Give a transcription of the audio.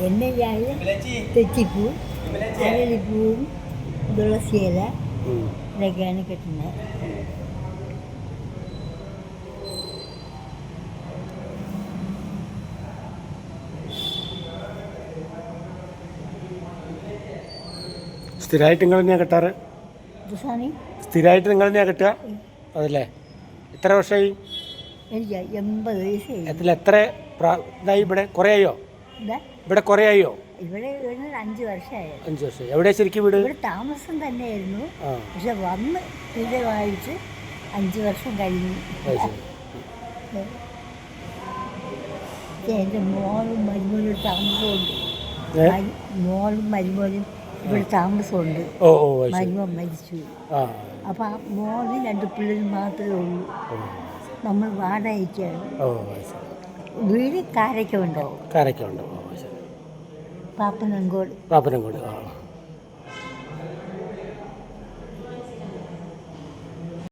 എണ്ണയായ തെച്ചിപ്പൂ, അരളിപ്പൂവും തുളസിയില ഇതൊക്കെയാണ് കിട്ടുന്നത്. സ്ഥിരമായിട്ട് നിങ്ങൾ തന്നെയാണ് കെട്ടാറ്? സ്ഥിരമായിട്ട് നിങ്ങൾ തന്നെയാണ് കെട്ടുക? അതല്ലേ. എത്ര വർഷമായി? എനിക്ക് 80 വയസ്സായി. എത്ര ഇതായി ഇവിടെ? കുറേ ആയോ? ഇവിടെ കുറേ ആയോ? ഇവിടെ 5 വർഷമായി. 5 വർഷം. എവിടെയാ ശരിക്കും വീട്? ഇവിടെ താമസം തന്നെയായിരുന്നു, പക്ഷെ വന്ന് സ്ഥിരമായിട്ട് 5 വർഷം കഴിഞ്ഞു. എൻ്റെ മോളും മരുമോനും താമസമുണ്ട്. മോളും മരുമോനും ഇവിടെ താമസമുണ്ട്. മരുമോൻ മരിച്ചു. അപ്പം ആ മോനും 2 പിള്ളേരും മാത്രമേ ഉള്ളൂ. നമ്മൾ വാടകയ്ക്കാണ്. വീട് കാരയ്ക്കുണ്ടോ? കാരയ്ക്കുണ്ടോ? പാപ്പനങ്കോട്. പാപ്പനങ്കോട്.